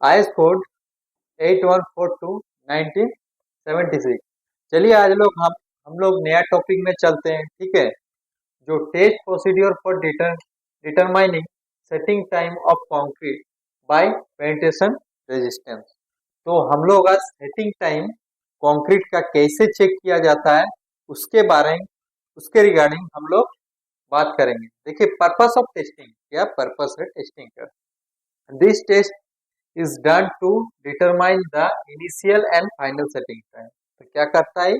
IS code 8142/1976। चलिए आज हम लोग नया टॉपिक में चलते हैं, ठीक है। जो test procedure for determining setting time of concrete by penetration resistance. तो हम लोग आज सेटिंग टाइम कंक्रीट का कैसे चेक किया जाता है उसके रिगार्डिंग हम लोग बात करेंगे। देखिए, पर्पस ऑफ टेस्टिंग, क्या पर्पस है टेस्टिंग का। This test is done to determine the initial and final setting time। तो क्या करता है,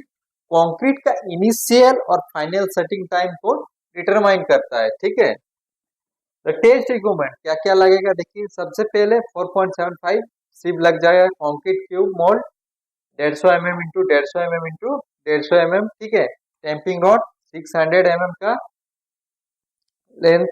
कंक्रीट का इनिशियल और फाइनल सेटिंग टाइम को डिटरमाइन करता है, ठीक है। द टेस्ट इक्विपमेंट क्या क्या लगेगा, देखिए सबसे पहले 4.75 सिप लग जाएगा, concrete cube mould 150 mm into 150 mm into 150 mm, ठीक है। टैंपिंग रॉड 600 mm का लेंथ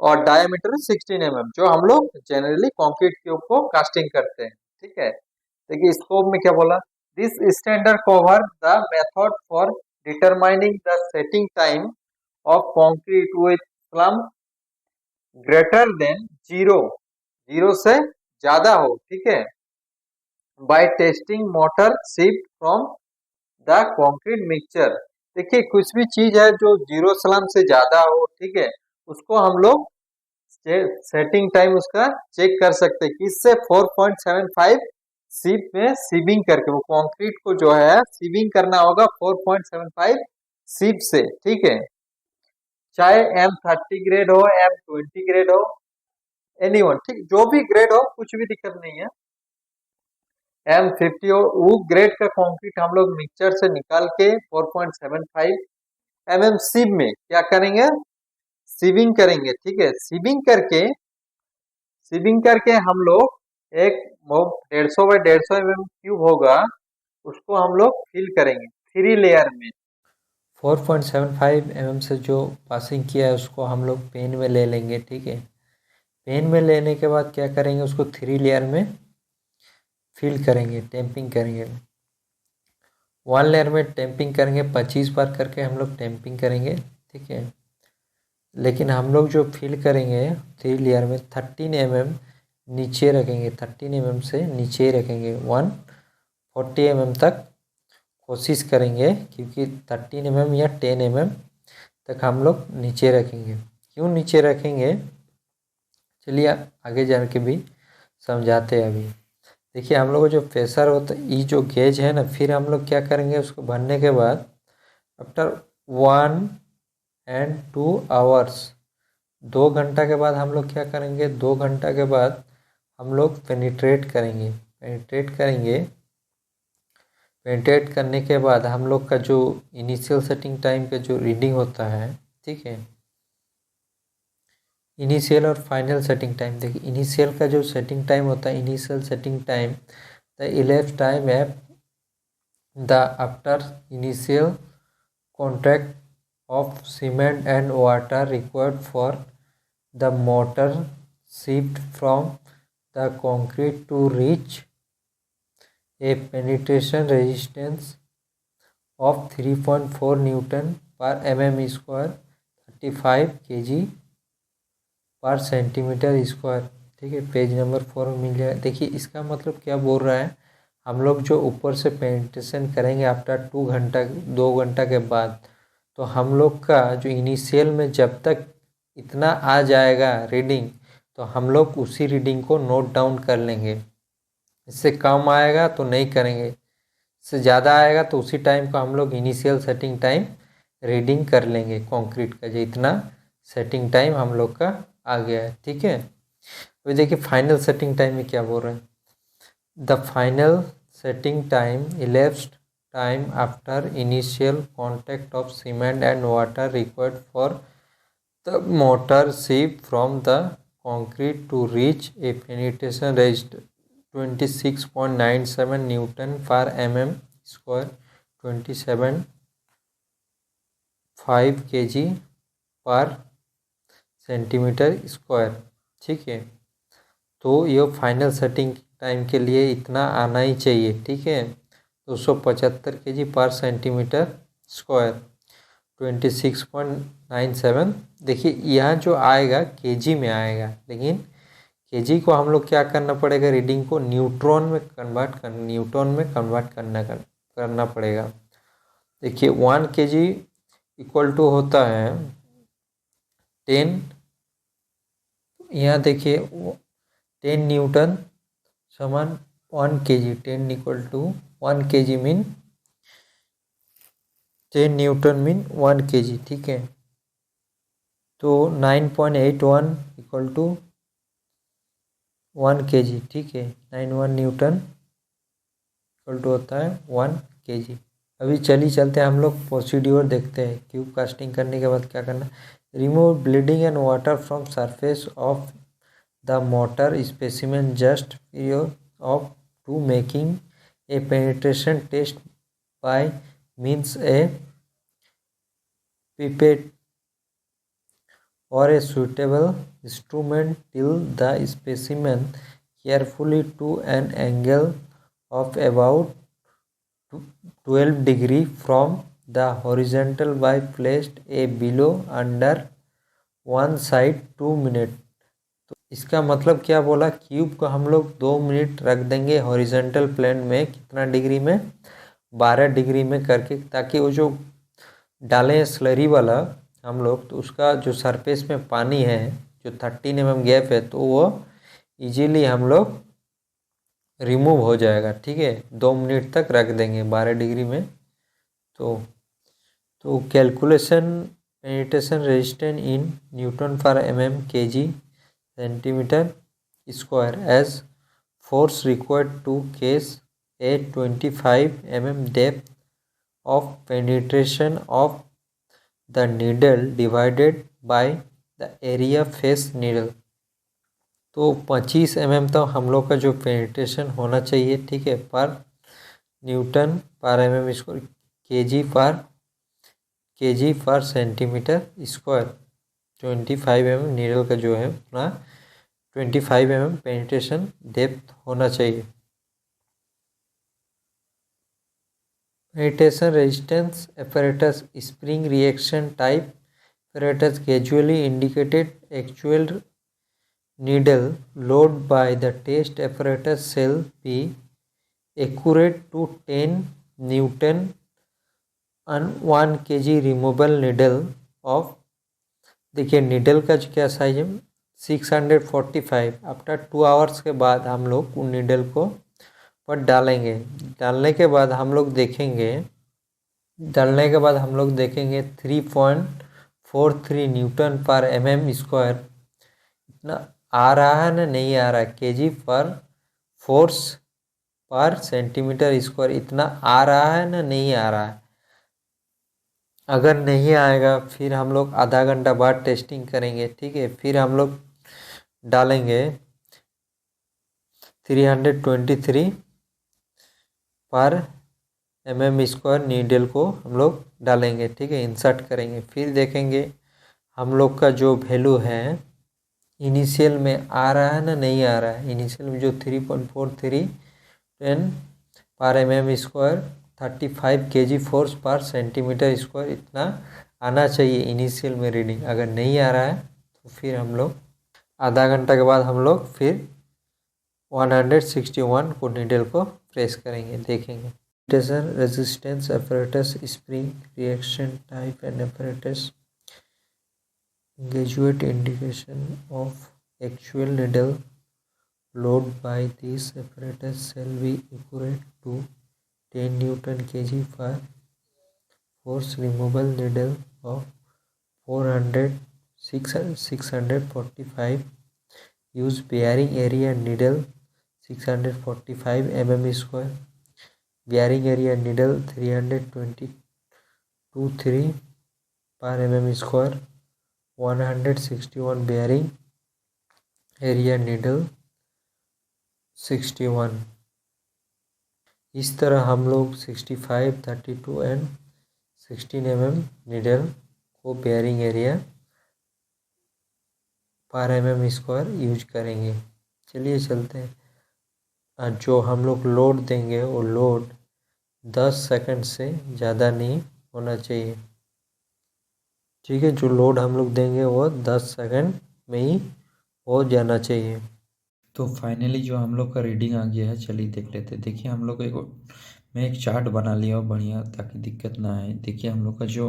और डायमीटर 16 mm, जो हम लोग जनरली कंक्रीट क्यूब को कास्टिंग करते हैं, ठीक है। देखिए स्कोप में क्या बोला, this standard cover the method for determining the setting time of concrete with slum greater than zero से ज्यादा हो, ठीक है, bye testing motor shift from the concrete mixture. देखिए कुछ भी चीज है जो जीरो स्लम से ज्यादा हो, ठीक है, उसको हम लोग सेटिंग टाइम उसका चेक कर सकते हैं। किससे, 4.75 सीप में सीविंग करके, वो कंक्रीट को जो है सीविंग करना होगा 4.75 सीप से, ठीक है। चाहे M30 ग्रेड हो, M20 ग्रेड हो, एनीवन, ठीक, जो भी ग्रेड हो कुछ भी दिक्कत नहीं है। M50 हो, वो ग्रेड का कंक्रीट हम लोग मिक्सचर से निकाल के 4.75 mm सीप में क्या करेंगे, सीविंग करेंगे, ठीक है। सीविंग करके हम लोग एक 150 बाई 150 mm क्यूब होगा, उसको हम लोग फिल करेंगे 3 लेयर में। 4.75 mm से जो पासिंग किया है उसको हम लोग पेन में ले लेंगे, ठीक है। पेन में लेने के बाद क्या करेंगे, उसको 3 लेयर में फिल करेंगे, टेम्पिंग करेंगे। 1 लेयर में टेम्पिंग करेंगे, 25 बार करके हम लोग टेम्पिंग करेंगे, ठीक है। लेकिन हम लोग जो फिल करेंगे 3 लेयर में 13 mm नीचे रखेंगे, 13 mm से नीचे ही रखेंगे, 140 mm तक कोशिश करेंगे, क्योंकि 13 mm या 10 mm तक हम लोग नीचे रखेंगे। क्यों नीचे रखेंगे, चलिए आगे जा के भी समझाते हैं। अभी देखिए हम लोग को जो प्रेशर होता है, ये जो गेज है ना, फिर हम लोग क्या करेंगे, उसको भरने के बाद आफ्टर 1 and 2 hours, 2 घंटा के बाद हम लोग क्या करेंगे, 2 घंटा के बाद हम लोग पेनिट्रेट करने के बाद हम लोग का जो इनिशियल सेटिंग टाइम का जो रीडिंग होता है, ठीक है, इनिशियल और फाइनल सेटिंग टाइम। देखिए इनिशियल का जो सेटिंग टाइम होता है, initial setting time the elapsed time है the after initial contact of cement and water required for the mortar shift from the concrete to reach a penetration resistance of 3.4 Newton per mm square, 35 kg पर centimetre square, ठीक है। Page number 4 में मिल जाएगा। देखिए इसका मतलब क्या बोल रहा है, हम लोग जो ऊपर से पेनिट्रेशन करेंगे आफ्टर 2 घंटा के बाद, तो हम लोग का जो इनिशियल में जब तक इतना आ जाएगा रीडिंग, तो हम लोग उसी रीडिंग को नोट डाउन कर लेंगे। इससे कम आएगा तो नहीं करेंगे, इससे ज़्यादा आएगा तो उसी टाइम को हम लोग इनिशियल सेटिंग टाइम रीडिंग कर लेंगे कंक्रीट का, जो इतना सेटिंग टाइम हम लोग का आ गया है, ठीक है। तो देखिए फाइनल सेटिंग टाइम में क्या बोल रहे हैं, the final setting time elapsed time after initial contact of cement and water required for the mortar shift from the concrete to reach a penetration resistance 26.97 Newton per mm square, 27.5 kg पर centimetre square, ठीक है। तो ये final setting time के लिए इतना आना ही चाहिए, ठीक है। 275 kg पर सेंटीमीटर स्क्वायर, 26.97। देखिए यहाँ जो आएगा केजी में आएगा, लेकिन केजी को हम लोग क्या करना पड़ेगा, रीडिंग को न्यूट्रॉन में कन्वर्ट करना पड़ेगा। देखिए 1 kg इक्वल टू होता है 10, यहाँ देखिए 10 न्यूटन समान 1 kg, 10 equal to 1 kg mean 10 newton mean 1 kg, ठीक है। तो 9.81 इक्वल टू 1 kg, ठीक है। 91 न्यूटन इक्वल टू होता है 1 kg। अभी चलते हैं हम लोग प्रोसीड्यूर देखते हैं। क्यूब कास्टिंग करने के बाद क्या करना, remove bleeding and water from surface of the mortar specimen just period of to making a penetration test by means a pipette or a suitable instrument till the specimen carefully to an angle of about 12 degree from the horizontal by placed a below under one side 2 minute। तो इसका मतलब क्या बोला, cube को हम लोग 2 minute रख देंगे हॉरिजेंटल प्लेन में, कितना डिग्री में, 12 डिग्री में करके, ताकि वो जो डालें स्लरी वाला हम लोग, तो उसका जो सरफेस में पानी है जो 13 mm गैप है, तो वो इजीली हम लोग रिमूव हो जाएगा, ठीक है। 2 मिनट तक रख देंगे 12 डिग्री में। तो calculation penetration resistance in newton पर mm kg centimetre square as force required to cause a 25 mm depth of penetration of the needle divided by the area face needle। तो 25 mm तो हम लोग का जो पेनिट्रेशन होना चाहिए, ठीक है, पर न्यूटन पर mm स्क्वायर केजी पर सेंटीमीटर स्क्वायर। 25 mm नीडल का जो है अपना 25 mm पेनिट्रेशन डेप्थ होना चाहिए। Penetration resistance apparatus spring reaction type apparatus gradually indicated actual needle load by the test apparatus shall be accurate to 10 Newton and 1 kg removable needle of, देखिए needle का जो क्या साइज है 645। After 2 hours के बाद हम लोग उन नीडल को पर डालेंगे। डालने के बाद हम लोग देखेंगे 3.43 न्यूटन पर mm स्क्वायर इतना आ रहा है ना, नहीं आ रहा है, केजी पर फोर्स पर सेंटीमीटर स्क्वायर इतना आ रहा है ना, नहीं आ रहा है। अगर नहीं आएगा फिर हम लोग आधा घंटा बाद टेस्टिंग करेंगे, ठीक है। फिर हम लोग डालेंगे 323 पर mm स्क्वायर नीडल को हम लोग डालेंगे, ठीक है, इंसर्ट करेंगे। फिर देखेंगे हम लोग का जो वैल्यू है इनिशियल में आ रहा है ना, नहीं आ रहा है। इनिशियल में जो 3.43 10 पर mm स्क्वायर 35 kg फोर्स पर सेंटीमीटर स्क्वायर इतना आना चाहिए इनिशियल में रीडिंग। अगर नहीं आ रहा है तो फिर हम लोग आधा घंटा के बाद हम लोग फिर 161 को नीडल को प्रेस करेंगे, देखेंगे। Resistance apparatus spring reaction type and apparatus graduate indication of actual needle load by this apparatus shall be accurate to 10 Newton kg per force removable needle of 645 use bearing area needle 645 mm square, bearing area needle 323 per mm square, 161 bearing area needle 61। इस तरह हम लोग 65, 32 and 16 mm needle को bearing area पर mm square use करेंगे। चलिए चलते हैं। जो हम लोग लोड देंगे वो लोड 10 सेकंड से ज़्यादा नहीं होना चाहिए, ठीक है। जो लोड हम लोग देंगे वो 10 सेकंड में ही हो जाना चाहिए। तो फाइनली जो हम लोग का रीडिंग आ गया है, चलिए देख लेते हैं। देखिए हम लोग मैं एक चार्ट बना लिया हूँ बढ़िया, ताकि दिक्कत ना आए। देखिए हम लोग का जो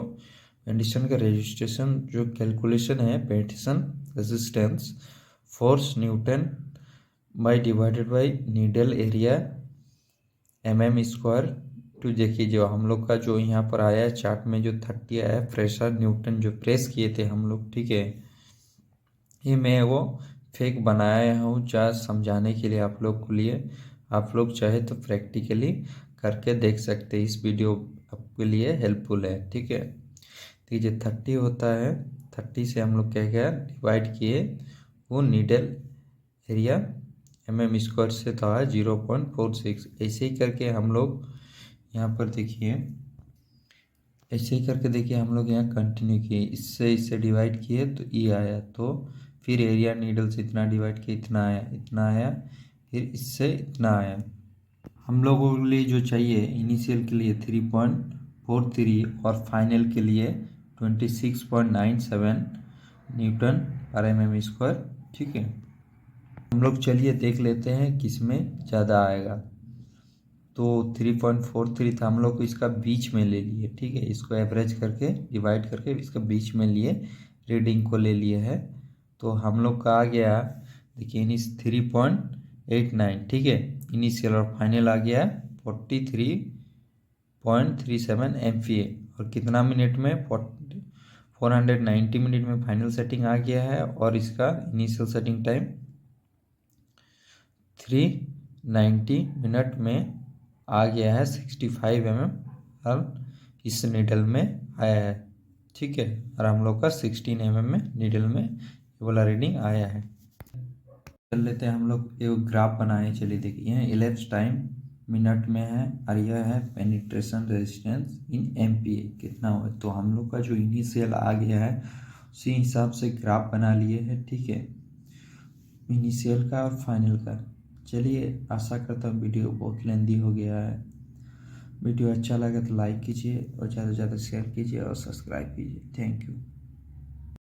कंडीशन का रजिस्ट्रेशन जो कैलकुलेशन है, petition resistance force Newton by divided by needle area mm²। तो देखिए जो हम लोग का जो यहाँ पर आया है चार्ट में जो 30 आया है, प्रेशर न्यूटन जो प्रेस किए थे हम लोग, ठीक है। ये मैं वो फेक बनाया हूँ जस्ट समझाने के लिए आप लोग के लिए। आप लोग चाहे तो प्रैक्टिकली करके देख सकते हैं। इस वीडियो आपके लिए हेल्पफुल है, ठीक है। तो ये 30 होता है, 30 से हम लोग क्या क्या डिवाइड किए, वो नीडल एरिया mm² से था 0.46। ऐसे ही करके हम लोग यहाँ पर देखिए, ऐसे ही करके देखिए हम लोग यहाँ कंटिन्यू किए, इससे डिवाइड किए तो ई आया। तो फिर एरिया नीडल से इतना डिवाइड किया, इतना आया, इतना आया, फिर इससे इतना आया। हम लोगों के लिए जो चाहिए इनिशियल के लिए 3.43 और फाइनल के लिए 26.97 न्यूटन पर mm², ठीक है। हम लोग चलिए देख लेते हैं किस में ज़्यादा आएगा। तो 3.43 था, हम लोग इसका बीच में ले लिए, ठीक है। इसको एवरेज करके डिवाइड करके इसका बीच में लिए, रीडिंग को ले लिए है। तो हम लोग का आ गया, देखिए 3.89, ठीक है। इनिशियल और फाइनल आ गया 43.37 MPa। और कितना मिनट में, 490 मिनट में फाइनल सेटिंग आ गया है। और इसका इनिशियल सेटिंग टाइम 390 मिनट में आ गया है 65 mm। और इस नीडल में आया है, ठीक है। और हम लोग का 16 mm में नीडल में ये वाला रीडिंग आया है। चल लेते हैं हम लोग एक ग्राफ बनाए, चलिए देखिए यहाँ इलेप्स टाइम मिनट में है, और यह है पेनिट्रेशन रेजिस्टेंस इन MPa कितना हुआ। तो हम लोग का जो इनिशियल आ गया है उसी हिसाब से ग्राफ बना लिए हैं, ठीक है, इनिशियल का और फाइनल का। चलिए आशा करता हूँ वीडियो बहुत लेंदी हो गया है। वीडियो अच्छा लगा तो लाइक कीजिए और ज़्यादा से ज़्यादा शेयर कीजिए और सब्सक्राइब कीजिए। Thank you.